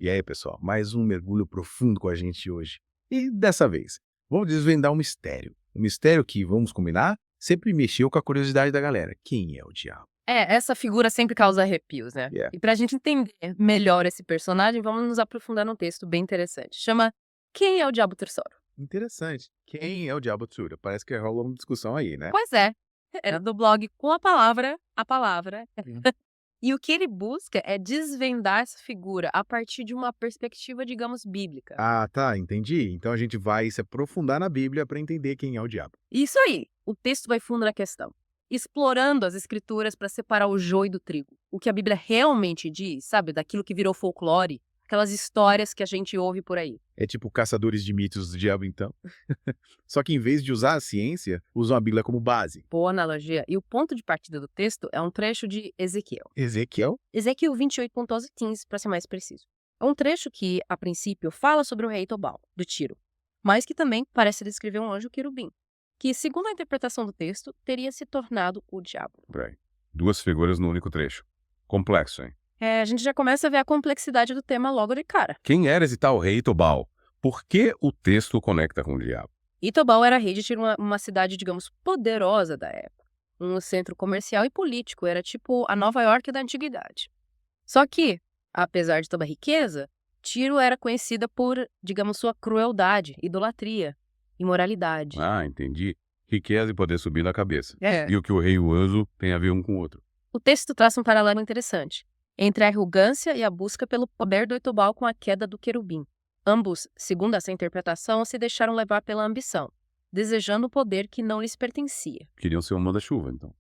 E aí, pessoal, mais um mergulho profundo com a gente hoje. E dessa vez, vamos desvendar um mistério. Um mistério que, vamos combinar, sempre mexeu com a curiosidade da galera. Quem é o diabo? Essa figura sempre causa arrepios, né? Yeah. E pra gente entender melhor esse personagem, vamos nos aprofundar num texto bem interessante. Chama Quem é o Diabo Tesouro? Interessante. Quem é o diabo Tsura? Parece que rola uma discussão aí, né? Pois é, era do blog Com a Palavra. E o que ele busca é desvendar essa figura a partir de uma perspectiva, digamos, bíblica. Ah, tá, entendi. Então a gente vai se aprofundar na Bíblia para entender quem é o diabo. Isso aí, o texto vai fundo na questão, explorando as escrituras para separar o joio do trigo. O que a Bíblia realmente diz, sabe, daquilo que virou folclore, aquelas histórias que a gente ouve por aí. É tipo caçadores de mitos do diabo, então. Só que em vez de usar a ciência, usam a Bíblia como base. Boa analogia. E o ponto de partida do texto é um trecho de Ezequiel. Ezequiel? Ezequiel 28.11-15, para ser mais preciso. É um trecho que, a princípio, fala sobre o rei Tobal, de Tiro, mas que também parece descrever um anjo querubim, que, segundo a interpretação do texto, teria se tornado o diabo. Peraí. Duas figuras no único trecho. Complexo, hein? A gente já começa a ver a complexidade do tema logo de cara. Quem era esse tal rei Tobal? Por que o texto o conecta com o diabo? E Tobal era rei de Tiro, uma cidade, digamos, poderosa da época. Um centro comercial e político, era tipo a Nova York da antiguidade. Só que, apesar de toda a riqueza, Tiro era conhecida por, digamos, sua crueldade, idolatria, imoralidade. Ah, entendi. Riqueza e poder subir na cabeça. É. E o que o rei e o anjo têm a ver um com o outro? O texto traça um paralelo interessante entre a arrogância e a busca pelo poder do Etobal com a queda do querubim. Ambos, segundo essa interpretação, se deixaram levar pela ambição, desejando o poder que não lhes pertencia. Queriam ser um manda-chuva, então.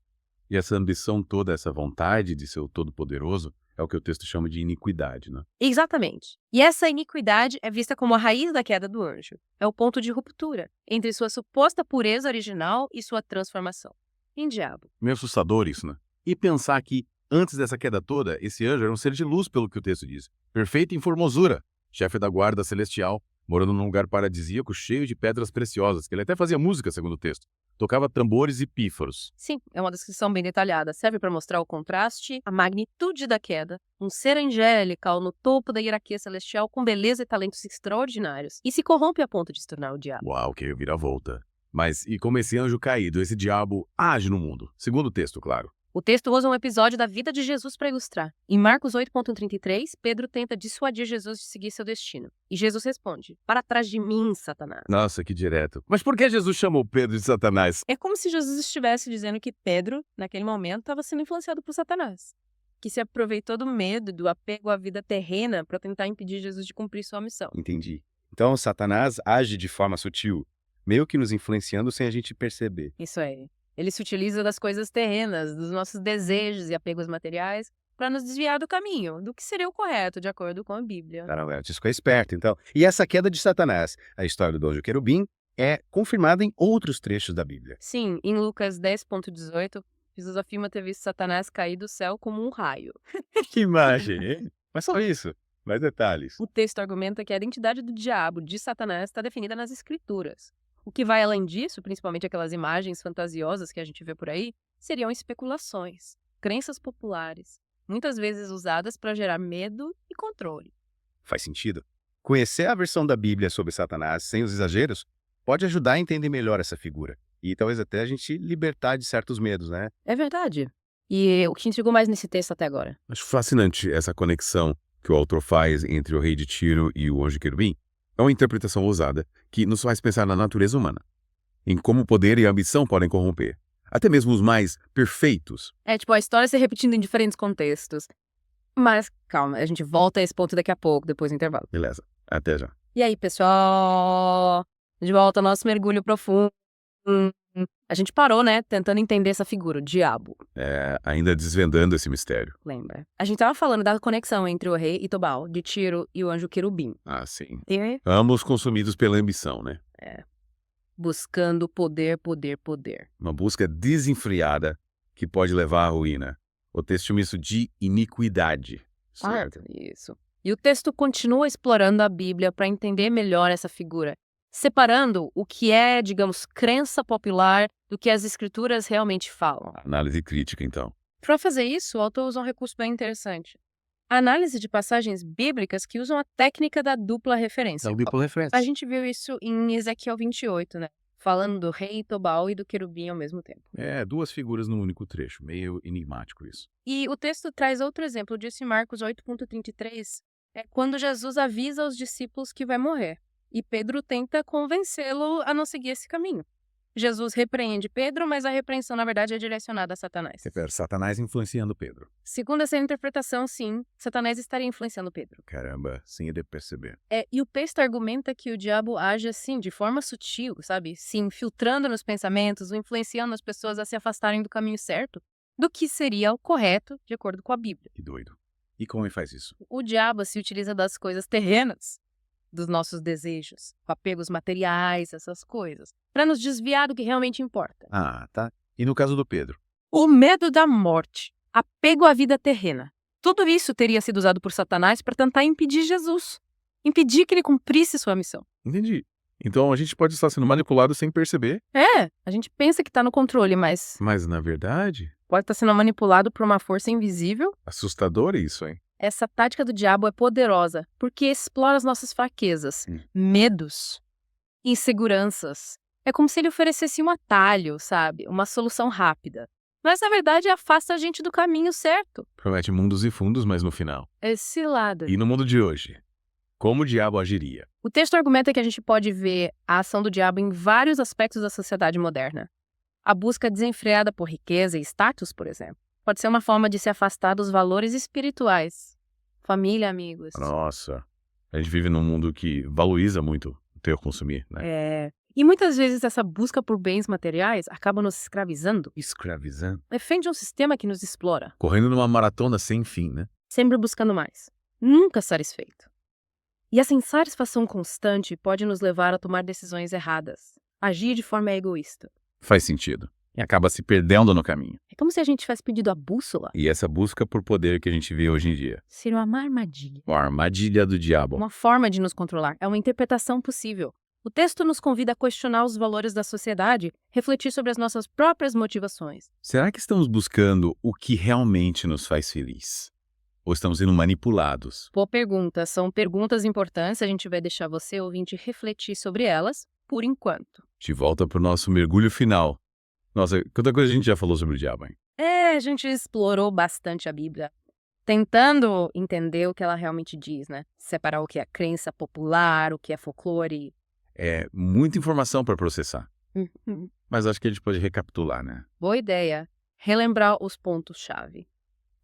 E essa ambição toda, essa vontade de ser o todo-poderoso, é o que o texto chama de iniquidade, né? Exatamente. E essa iniquidade é vista como a raiz da queda do anjo. É o ponto de ruptura entre sua suposta pureza original e sua transformação em diabo. Meio assustador isso, né? E pensar que, antes dessa queda toda, esse anjo era um ser de luz, pelo que o texto diz. Perfeito em formosura. Chefe da guarda celestial, morando num lugar paradisíaco cheio de pedras preciosas, que ele até fazia música, segundo o texto. Tocava tambores e pífaros. Sim, é uma descrição bem detalhada. Serve para mostrar o contraste, a magnitude da queda, um ser angelical no topo da hierarquia celestial com beleza e talentos extraordinários, e se corrompe a ponto de se tornar o diabo. Uau, que vira-volta. Mas e como esse anjo caído, esse diabo, age no mundo? Segundo o texto, claro. O texto usa um episódio da vida de Jesus para ilustrar. Em Marcos 8.33, Pedro tenta dissuadir Jesus de seguir seu destino. E Jesus responde: "Para trás de mim, Satanás." Nossa, que direto. Mas por que Jesus chamou Pedro de Satanás? É como se Jesus estivesse dizendo que Pedro, naquele momento, estava sendo influenciado por Satanás, que se aproveitou do medo, do apego à vida terrena para tentar impedir Jesus de cumprir sua missão. Entendi. Então Satanás age de forma sutil, meio que nos influenciando sem a gente perceber. Isso aí. Ele se utiliza das coisas terrenas, dos nossos desejos e apegos materiais, para nos desviar do caminho, do que seria o correto, de acordo com a Bíblia. Caramba, isso é esperto, então. E essa queda de Satanás, a história do anjo querubim, é confirmada em outros trechos da Bíblia. Sim, em Lucas 10.18, Jesus afirma ter visto Satanás cair do céu como um raio. Que imagem, hein? Mas só isso, mais detalhes. O texto argumenta que a identidade do diabo, de Satanás, está definida nas Escrituras. O que vai além disso, principalmente aquelas imagens fantasiosas que a gente vê por aí, seriam especulações, crenças populares, muitas vezes usadas para gerar medo e controle. Faz sentido. Conhecer a versão da Bíblia sobre Satanás sem os exageros pode ajudar a entender melhor essa figura. E talvez até a gente libertar de certos medos, né? É verdade. E o que te intrigou mais nesse texto até agora? Acho fascinante essa conexão que o autor faz entre o rei de Tiro e o anjo querubim. É uma interpretação ousada que nos faz pensar na natureza humana, em como o poder e a ambição podem corromper, até mesmo os mais perfeitos. É tipo a história se repetindo em diferentes contextos. Mas calma, a gente volta a esse ponto daqui a pouco, depois do intervalo. Beleza, até já. E aí, pessoal? De volta ao nosso mergulho profundo. A gente parou, né, tentando entender essa figura, o diabo. Ainda desvendando esse mistério. Lembra? A gente tava falando da conexão entre o rei e Tobal, de Tiro e o anjo querubim. Ah, sim. E Ambos consumidos pela ambição, né? buscando poder, poder, poder. Uma busca desenfreada que pode levar à ruína. O texto chama isso de iniquidade. Certo? Isso. E o texto continua explorando a Bíblia para entender melhor essa figura, separando o que é, digamos, crença popular do que as escrituras realmente falam. Análise crítica, então. Para fazer isso, o autor usa um recurso bem interessante. Análise de passagens bíblicas que usam a técnica da dupla referência. É o duplo referência. A gente viu isso em Ezequiel 28, né? Falando do rei Tobal e do querubim ao mesmo tempo. É, duas figuras num único trecho. Meio enigmático isso. E o texto traz outro exemplo disso em Marcos 8,33. É quando Jesus avisa aos discípulos que vai morrer. E Pedro tenta convencê-lo a não seguir esse caminho. Jesus repreende Pedro, mas a repreensão, na verdade, é direcionada a Satanás. Refere Satanás influenciando Pedro. Segundo essa interpretação, sim, Satanás estaria influenciando Pedro. Caramba, sem ele perceber. E o texto argumenta que o diabo age assim, de forma sutil, sabe? Se infiltrando nos pensamentos, ou influenciando as pessoas a se afastarem do caminho certo, do que seria o correto, de acordo com a Bíblia. Que doido. E como ele faz isso? O diabo se utiliza das coisas terrenas, dos nossos desejos, apegos materiais, essas coisas, para nos desviar do que realmente importa. Ah, tá. E no caso do Pedro? O medo da morte, apego à vida terrena. Tudo isso teria sido usado por Satanás para tentar impedir Jesus, impedir que ele cumprisse sua missão. Entendi. Então a gente pode estar sendo manipulado sem perceber. A gente pensa que está no controle, mas Mas na verdade, pode estar sendo manipulado por uma força invisível. assustador isso, hein? Essa tática do diabo é poderosa porque explora as nossas fraquezas, medos, inseguranças. É como se ele oferecesse um atalho, sabe? Uma solução rápida. Mas, na verdade, afasta a gente do caminho certo. Promete mundos e fundos, mas no final. É cilada. E no mundo de hoje? Como o diabo agiria? O texto argumenta que a gente pode ver a ação do diabo em vários aspectos da sociedade moderna. A busca desenfreada por riqueza e status, por exemplo, pode ser uma forma de se afastar dos valores espirituais. Família, amigos. Nossa, a gente vive num mundo que valoriza muito o ter consumir, né? E muitas vezes essa busca por bens materiais acaba nos escravizando. Escravizando. Refém de um sistema que nos explora, Correndo numa maratona sem fim, né? sempre buscando mais. Nunca satisfeito. E essa insatisfação constante pode nos levar a tomar decisões erradas. Agir de forma egoísta. Faz sentido. E acaba se perdendo no caminho. É como se a gente tivesse perdido a bússola. E essa busca por poder que a gente vê hoje em dia. Seria uma armadilha. Uma armadilha do diabo. Uma forma de nos controlar. É uma interpretação possível. O texto nos convida a questionar os valores da sociedade, refletir sobre as nossas próprias motivações. Será que estamos buscando o que realmente nos faz feliz? Ou estamos sendo manipulados? Boa pergunta. São perguntas importantes. A gente vai deixar você, ouvinte, refletir sobre elas por enquanto. De volta pro nosso mergulho final. Nossa, quanta coisa a gente já falou sobre o diabo, hein? A gente explorou bastante a Bíblia, tentando entender o que ela realmente diz, né? Separar o que é crença popular, o que é folclore. É muita informação para processar. Mas acho que a gente pode recapitular, né? Boa ideia. Relembrar os pontos-chave.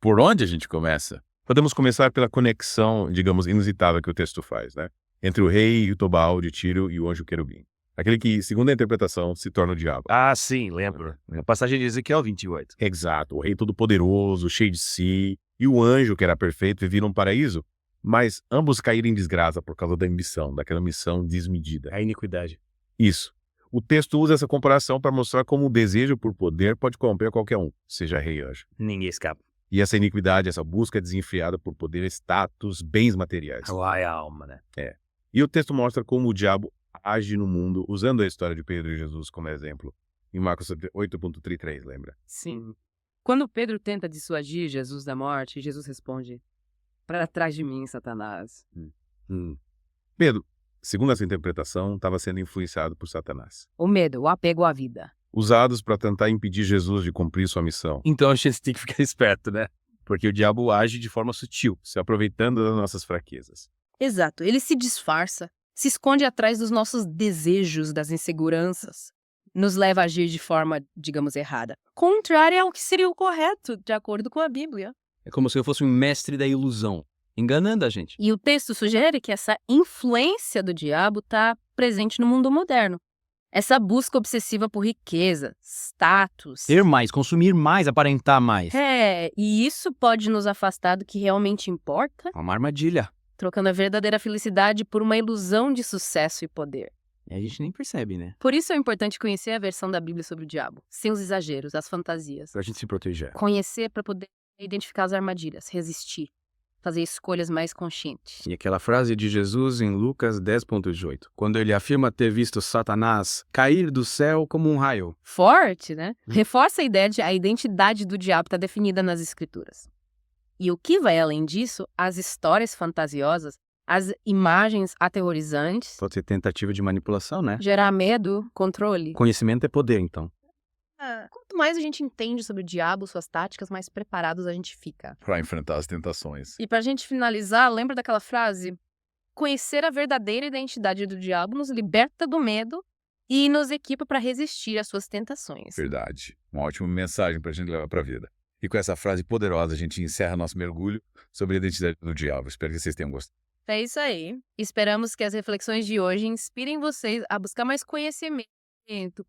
Por onde a gente começa? Podemos começar pela conexão, digamos, inusitada que o texto faz, né? Entre o rei, o Tobal de Tiro e o anjo querubim. Aquele que, segundo a interpretação, se torna o diabo. Ah, sim, lembro. A passagem de Ezequiel 28. Exato, o rei todo-poderoso, cheio de si, e o anjo, que era perfeito, vivia num paraíso, mas ambos caíram em desgraça por causa da ambição, daquela missão desmedida. A iniquidade. Isso. O texto usa essa comparação para mostrar como o desejo por poder pode corromper qualquer um, seja rei ou anjo. Ninguém escapa. E essa iniquidade, essa busca desenfreada por poder, status, bens materiais. Lá é a alma, né? E o texto mostra como o diabo age no mundo, usando a história de Pedro e Jesus como exemplo. Em Marcos 8,33, lembra? Sim. Quando Pedro tenta dissuadir Jesus da morte, Jesus responde: "Para trás de mim, Satanás." Pedro, segundo essa interpretação, estava sendo influenciado por Satanás. O medo, o apego à vida. Usados para tentar impedir Jesus de cumprir sua missão, Então a gente tem que ficar esperto, né? porque o diabo age de forma sutil, se aproveitando das nossas fraquezas. Exato. Ele se disfarça, se esconde atrás dos nossos desejos, das inseguranças. Nos leva a agir de forma, digamos, errada. Contrária ao que seria o correto, de acordo com a Bíblia. É como se eu fosse um mestre da ilusão, enganando a gente. E o texto sugere que essa influência do diabo está presente no mundo moderno. Essa busca obsessiva por riqueza, status. Ter mais, consumir mais, aparentar mais. E isso pode nos afastar do que realmente importa, Uma armadilha. trocando a verdadeira felicidade por uma ilusão de sucesso e poder. E a gente nem percebe, né? Por isso é importante conhecer a versão da Bíblia sobre o diabo, sem os exageros, as fantasias. Pra gente se proteger. Conhecer para poder identificar as armadilhas, resistir, fazer escolhas mais conscientes. E aquela frase de Jesus em Lucas 10,18, quando ele afirma ter visto Satanás cair do céu como um raio. Forte, né? Reforça a ideia de a identidade do diabo está definida nas Escrituras. E o que vai além disso, as histórias fantasiosas, as imagens aterrorizantes, Pode ser tentativa de manipulação, né? gerar medo, controle. Conhecimento é poder, então. Quanto mais a gente entende sobre o diabo, suas táticas, mais preparados a gente fica. Para enfrentar as tentações. E pra gente finalizar, lembra daquela frase? Conhecer a verdadeira identidade do diabo nos liberta do medo e nos equipa para resistir às suas tentações. Verdade. Uma ótima mensagem para a gente levar para a vida. E com essa frase poderosa, a gente encerra nosso mergulho sobre a identidade do diabo. Espero que vocês tenham gostado. É isso aí. Esperamos que as reflexões de hoje inspirem vocês a buscar mais conhecimento,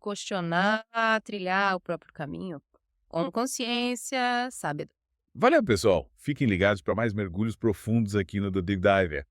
questionar, trilhar o próprio caminho com consciência, sabedoria. Valeu, pessoal. Fiquem ligados para mais mergulhos profundos aqui no The Big Diver.